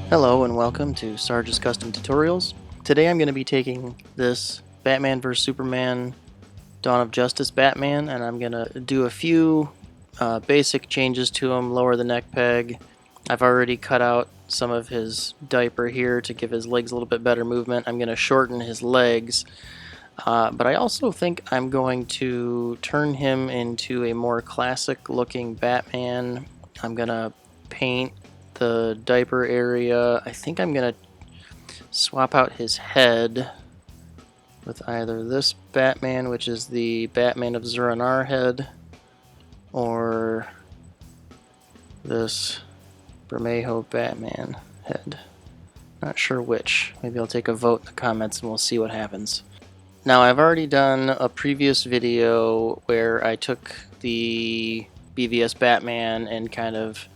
Hello and welcome to Sarge's Custom Tutorials. Today I'm going to be taking this Batman vs Superman Dawn of Justice Batman and I'm going to do a few basic changes to him, lower the neck peg. I've already cut out some of his diaper here to give his legs a little bit better movement. I'm going to shorten his legs, but I also think I'm going to turn him into a more classic looking Batman. I'm going to paint the diaper area. I think I'm gonna swap out his head with either this Batman, which is the Batman of Zur-En-Arrh head, or this Bermejo Batman head. Not sure which. Maybe I'll take a vote in the comments and we'll see what happens. Now, I've already done a previous video where I took the BvS Batman and kind of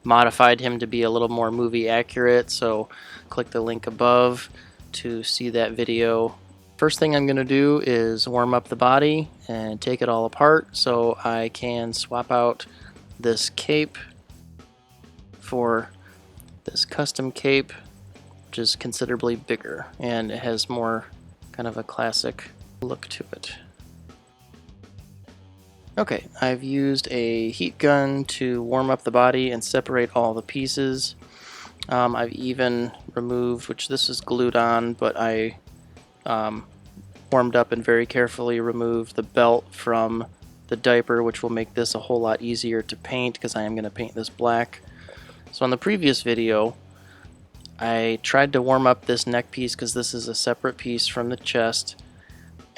modified him to be a little more movie accurate, so click the link above to see that video. First thing I'm going to do is warm up the body and take it all apart so I can swap out this cape for this custom cape, which is considerably bigger and it has more kind of a classic look to it. Okay, I've used a heat gun to warm up the body and separate all the pieces. I've even removed, which this is glued on, but I warmed up and very carefully removed the belt from the diaper, which will make this a whole lot easier to paint because I am going to paint this black. So in the previous video, I tried to warm up this neck piece because this is a separate piece from the chest,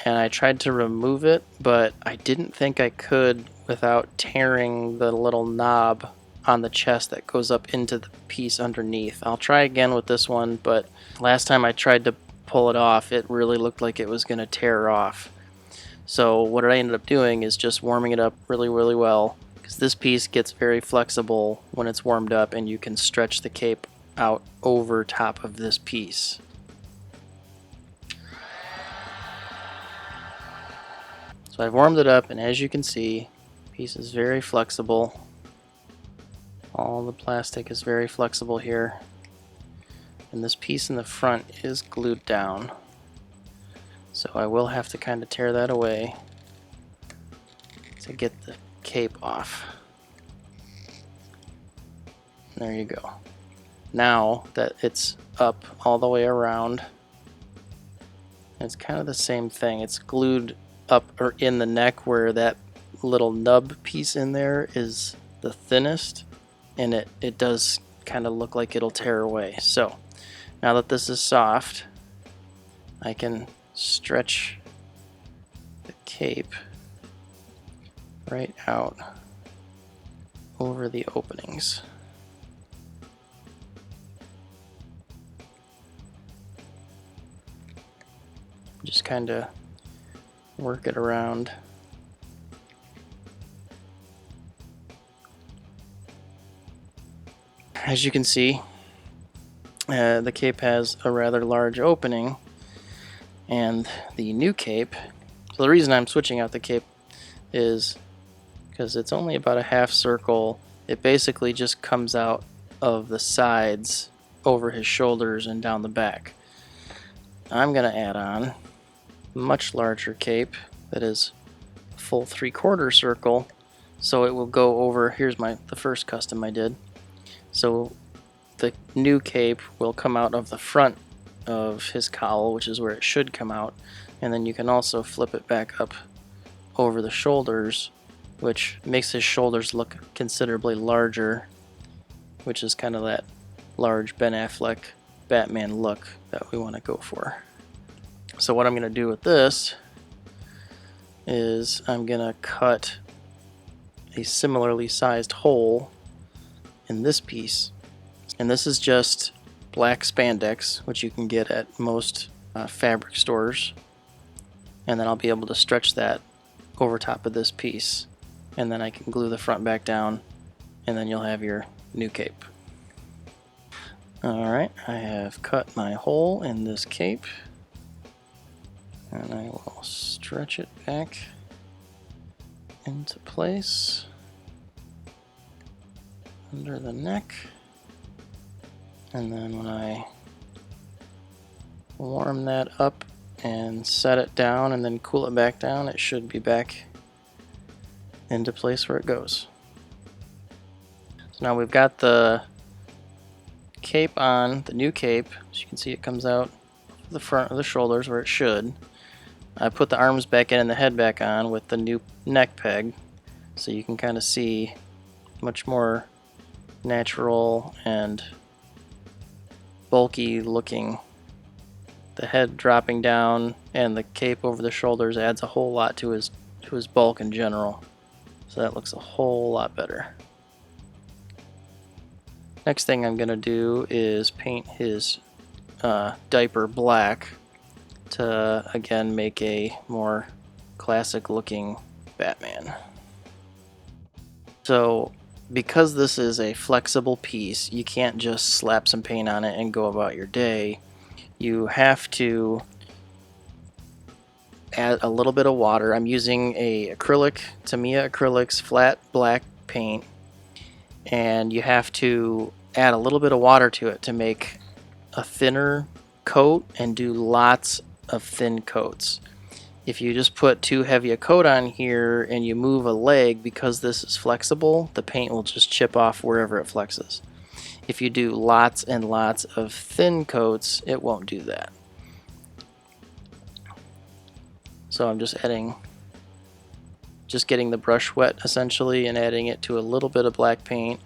and I tried to remove it, but I didn't think I could without tearing the little knob on the chest that goes up into the piece underneath. I'll try again with this one, but last time I tried to pull it off, it really looked like it was going to tear off. So what I ended up doing is just warming it up really well, because this piece gets very flexible when it's warmed up and you can stretch the cape out over top of this piece. So I've warmed it up, and as you can see, the piece is very flexible. All the plastic is very flexible here. And this piece in the front is glued down. So I will have to kind of tear that away to get the cape off. There you go. Now that it's up all the way around, it's kind of the same thing. It's glued up or in the neck where that little nub piece in there is the thinnest, and it does kind of look like it'll tear away. So now that this is soft, I can stretch the cape right out over the openings. Just kind of work it around. As you can see, the cape has a rather large opening, and the new cape, so the reason I'm switching out the cape is because it's only about a half circle. It basically just comes out of the sides over his shoulders and down the back. I'm going to add on a much larger cape that is a full 3/4 circle, so it will go over. Here's the first custom I did. So the new cape will come out of the front of his cowl, which is where it should come out, and then you can also flip it back up over the shoulders, which makes his shoulders look considerably larger, which is kind of that large Ben Affleck Batman look that we want to go for. So what I'm going to do with this is I'm going to cut a similarly sized hole in this piece, and this is just black spandex, which you can get at most fabric stores, and then I'll be able to stretch that over top of this piece, and then I can glue the front back down, and then you'll have your new cape. Alright, I have cut my hole in this cape, and I will stretch it back into place under the neck. And then when I warm that up and set it down and then cool it back down, it should be back into place where it goes. So now we've got the cape on, the new cape. As you can see, it comes out the front of the shoulders where it should. I put the arms back in and the head back on with the new neck peg, so you can kind of see much more natural and bulky looking. The head dropping down and the cape over the shoulders adds a whole lot to his bulk in general. So that looks a whole lot better. Next thing I'm going to do is paint his diaper black to again make a more classic looking Batman. So because this is a flexible piece, you can't just slap some paint on it and go about your day. You have to add a little bit of water. I'm using a acrylic, Tamiya Acrylics flat black paint, and you have to add a little bit of water to it to make a thinner coat and do lots of thin coats. If you just put too heavy a coat on here and you move a leg, because this is flexible, the paint will just chip off wherever it flexes. If you do lots and lots of thin coats, it won't do that. So I'm just getting the brush wet essentially and adding it to a little bit of black paint.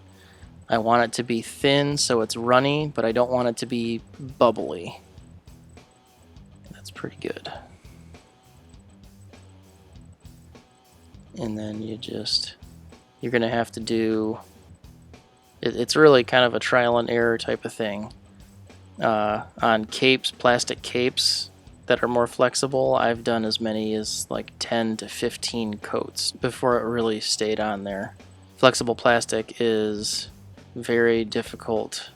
I want it to be thin so it's runny, but I don't want it to be bubbly. That's pretty good. And then you're gonna have to do, it's really kind of a trial and error type of thing. On capes, plastic capes that are more flexible, I've done as many as like 10 to 15 coats before it really stayed on there. Flexible plastic is very difficult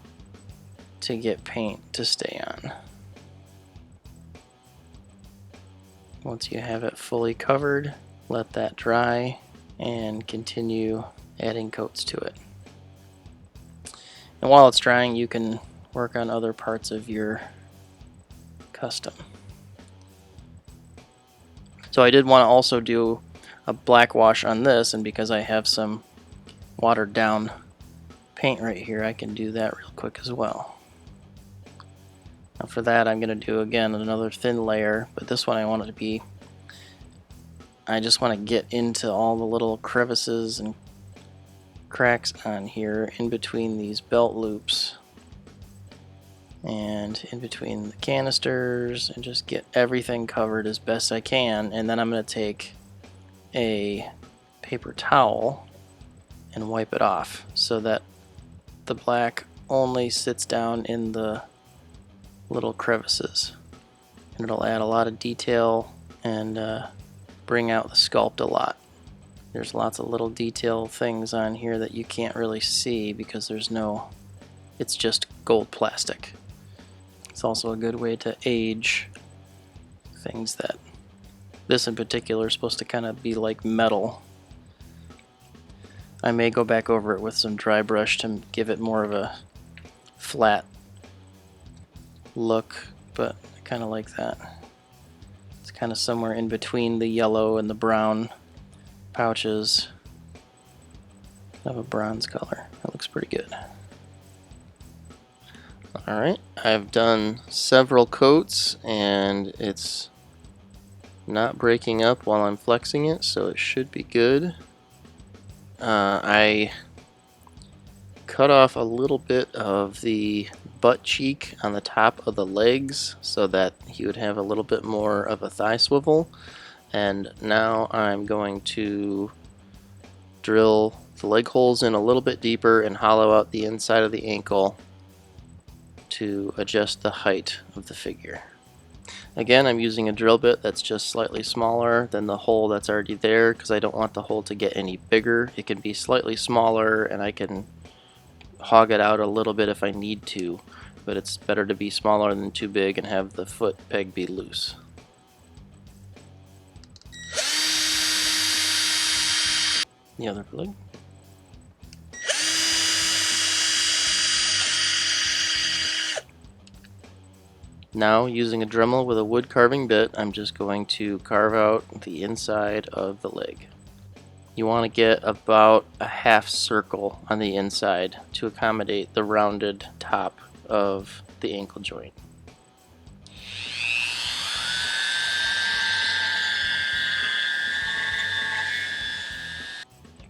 to get paint to stay on. Once you have it fully covered, let that dry and continue adding coats to it. And while it's drying, you can work on other parts of your custom. So I did want to also do a black wash on this, and because I have some watered down paint right here, I can do that real quick as well. Now for that, I'm going to do again another thin layer, but this one I just want to get into all the little crevices and cracks on here in between these belt loops and in between the canisters, and just get everything covered as best I can. And then I'm going to take a paper towel and wipe it off so that the black only sits down in the little crevices, and it'll add a lot of detail and bring out the sculpt a lot. There's lots of little detail things on here that you can't really see because it's just gold plastic. It's also a good way to age things that, this in particular is supposed to kind of be like metal. I may go back over it with some dry brush to give it more of a flat look, but I kind of like that. It's kind of somewhere in between the yellow and the brown pouches of a bronze color. That looks pretty good. Alright, I've done several coats and it's not breaking up while I'm flexing it, so it should be good. I cut off a little bit of the butt cheek on the top of the legs so that he would have a little bit more of a thigh swivel, and now I'm going to drill the leg holes in a little bit deeper and hollow out the inside of the ankle to adjust the height of the figure. Again, I'm using a drill bit that's just slightly smaller than the hole that's already there because I don't want the hole to get any bigger. It can be slightly smaller and I can hog it out a little bit if I need to, but it's better to be smaller than too big and have the foot peg be loose. The other leg. Now, using a Dremel with a wood carving bit, I'm just going to carve out the inside of the leg. You want to get about a half circle on the inside to accommodate the rounded top of the ankle joint.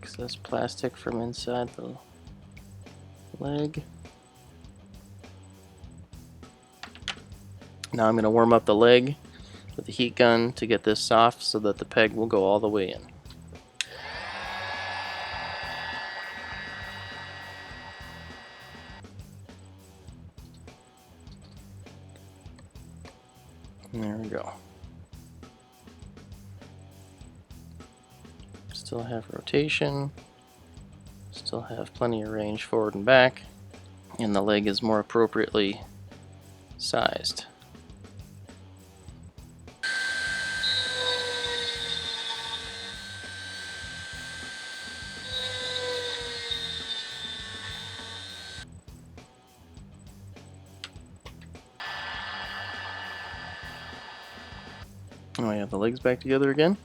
Excess plastic from inside the leg. Now I'm going to warm up the leg with the heat gun to get this soft so that the peg will go all the way in. And there we go. Still have rotation, still have plenty of range forward and back, and the leg is more appropriately sized. And we have the legs back together again.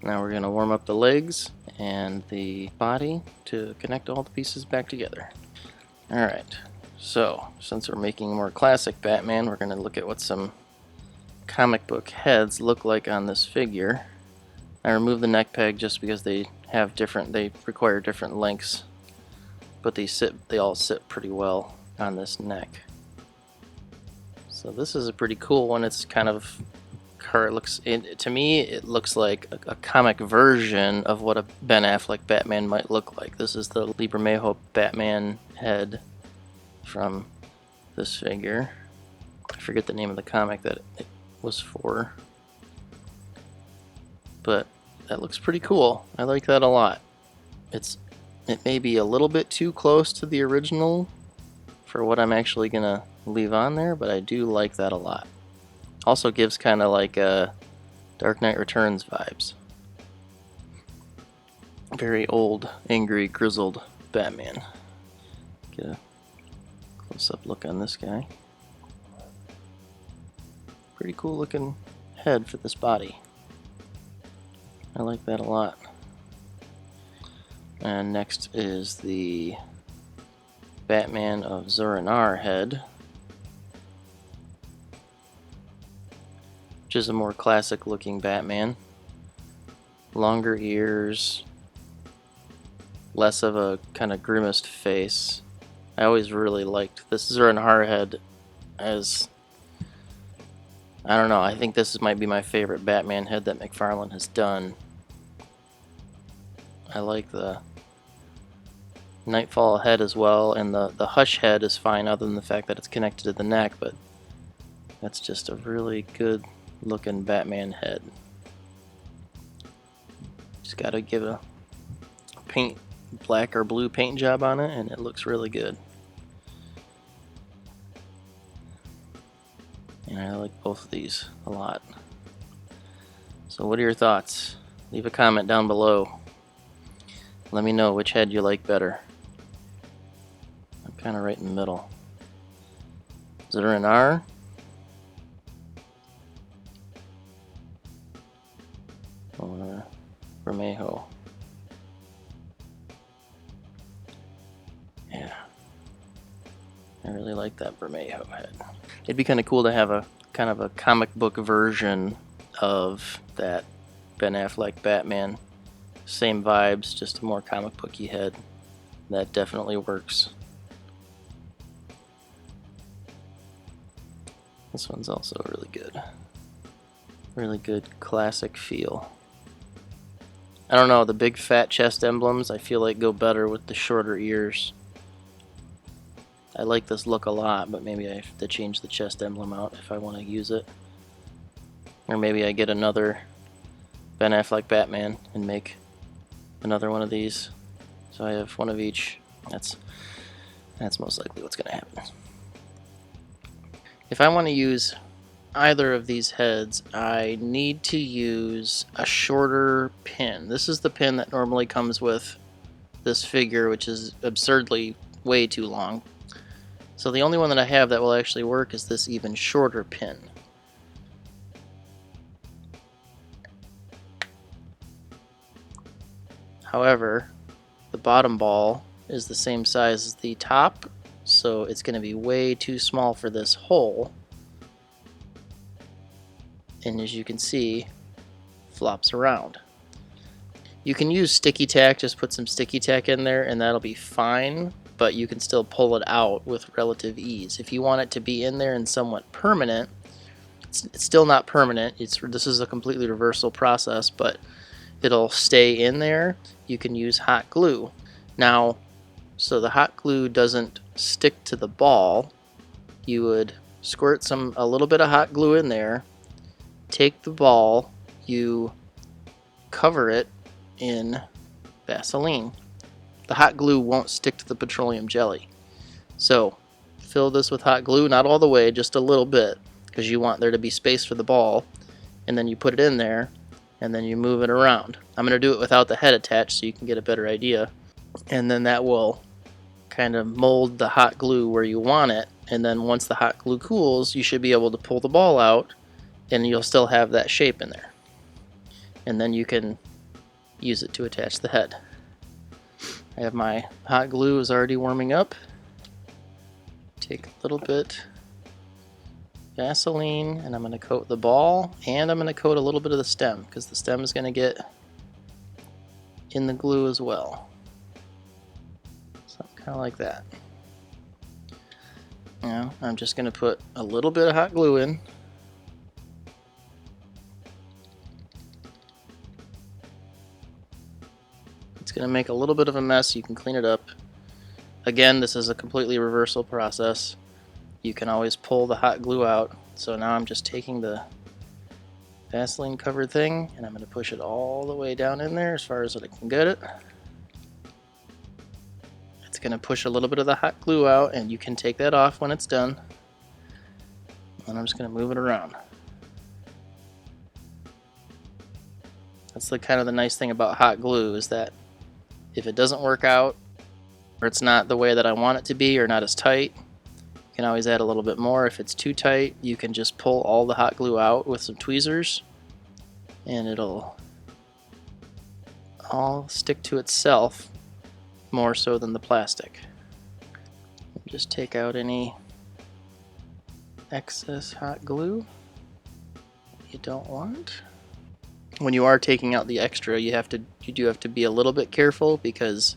Now we're going to warm up the legs and the body to connect all the pieces back together. Alright, so since we're making more classic Batman, we're going to look at what some comic book heads look like on this figure. I removed the neck peg just because they require different lengths, but they all sit pretty well on this neck. So this is a pretty cool one. It's kind of to me it looks like a comic version of what a Ben Affleck Batman might look like. This is the Lee Bermejo Batman head from this figure. I forget the name of the comic that it was for, but that looks pretty cool. I like that a lot. It may be a little bit too close to the original for what I'm actually gonna leave on there, but I do like that a lot. Also gives kind of like a Dark Knight Returns vibes. Very old, angry, grizzled Batman. Get a close-up look on this guy. Pretty cool looking head for this body. I like that a lot. And next is the Batman of Zur-En-Arrh head, which is a more classic looking Batman. Longer ears, less of a kind of grimaced face. I always really liked this Zur-En-Arrh head as, I don't know, I think this might be my favorite Batman head that McFarlane has done. I like the Nightfall head as well, and the Hush head is fine other than the fact that it's connected to the neck, but that's just a really good looking Batman head. Just gotta give a paint, black or blue paint job on it, and it looks really good. And I like both of these a lot. So what are your thoughts? Leave a comment down below. Let me know which head you like better. I'm kind of right in the middle. Zur-En-Arrh or Bermejo? Yeah, I really like that Bermejo head. It'd be kind of cool to have a kind of a comic book version of that Ben Affleck Batman. Same vibes, just a more comic booky head. That definitely works. This one's also really good. Really good classic feel. I don't know, the big fat chest emblems I feel like go better with the shorter ears. I like this look a lot, but maybe I have to change the chest emblem out if I want to use it. Or maybe I get another Ben Affleck Batman and make another one of these. So I have one of each. That's most likely what's going to happen. If I want to use either of these heads, I need to use a shorter pin. This is the pin that normally comes with this figure, which is absurdly way too long. So the only one that I have that will actually work is this even shorter pin. However, the bottom ball is the same size as the top, so it's going to be way too small for this hole. And as you can see, flops around. You can use sticky tack, just put some sticky tack in there and that'll be fine, but you can still pull it out with relative ease. If you want it to be in there and somewhat permanent, it's still not permanent. This is a completely reversible process, but it'll stay in there. You can use hot glue. Now, so the hot glue doesn't stick to the ball, you would squirt a little bit of hot glue in there, take the ball, you cover it in Vaseline. The hot glue won't stick to the petroleum jelly. So fill this with hot glue, not all the way, just a little bit, because you want there to be space for the ball, and then you put it in there and then you move it around. I'm going to do it without the head attached so you can get a better idea, and then that will kind of mold the hot glue where you want it, and then once the hot glue cools you should be able to pull the ball out and you'll still have that shape in there, and then you can use it to attach the head. I have my hot glue is already warming up. Take a little bit Vaseline and I'm going to coat the ball, and I'm going to coat a little bit of the stem because the stem is going to get in the glue as well. Something kind of like that. Now I'm just going to put a little bit of hot glue in. It's going to make a little bit of a mess. You can clean it up. Again, this is a completely reversible process. You can always pull the hot glue out. So now I'm just taking the Vaseline covered thing and I'm going to push it all the way down in there as far as I can get it. It's going to push a little bit of the hot glue out, and you can take that off when it's done. And I'm just going to move it around. That's the kind of the nice thing about hot glue, is that if it doesn't work out, or it's not the way that I want it to be, or not as tight, you can always add a little bit more. If it's too tight, you can just pull all the hot glue out with some tweezers, and it'll all stick to itself more so than the plastic. Just take out any excess hot glue you don't want. When you are taking out the extra, you do have to be a little bit careful, because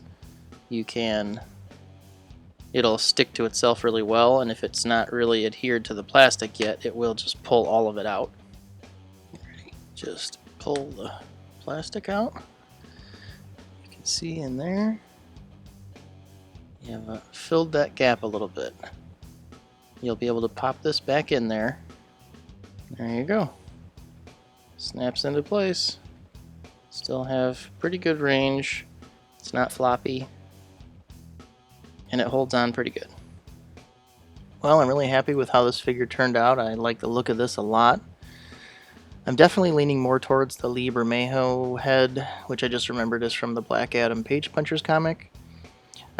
it'll stick to itself really well, and if it's not really adhered to the plastic yet, it will just pull all of it out. Just pull the plastic out. You can see in there you have filled that gap a little bit. You'll be able to pop this back in there. There you go. Snaps into place. Still have pretty good range. It's not floppy. And it holds on pretty good. Well, I'm really happy with how this figure turned out. I like the look of this a lot. I'm definitely leaning more towards the Lee Bermejo head, which I just remembered is from the Black Adam Page Punchers comic.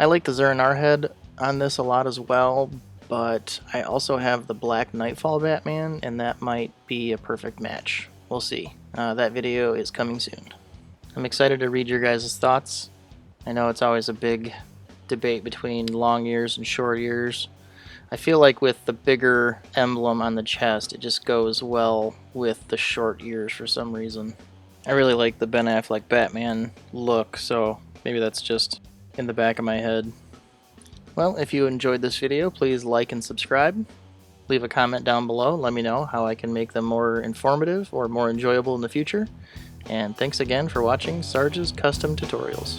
I like the Zur-En-Arrh head on this a lot as well, but I also have the Black Nightfall Batman, and that might be a perfect match. We'll see. That video is coming soon. I'm excited to read your guys' thoughts. I know it's always a big debate between long ears and short ears. I feel like with the bigger emblem on the chest, it just goes well with the short ears for some reason. I really like the Ben Affleck Batman look, so maybe that's just in the back of my head. Well, if you enjoyed this video, please like and subscribe. Leave a comment down below. Let me know how I can make them more informative or more enjoyable in the future. And thanks again for watching Sarge's Custom Tutorials.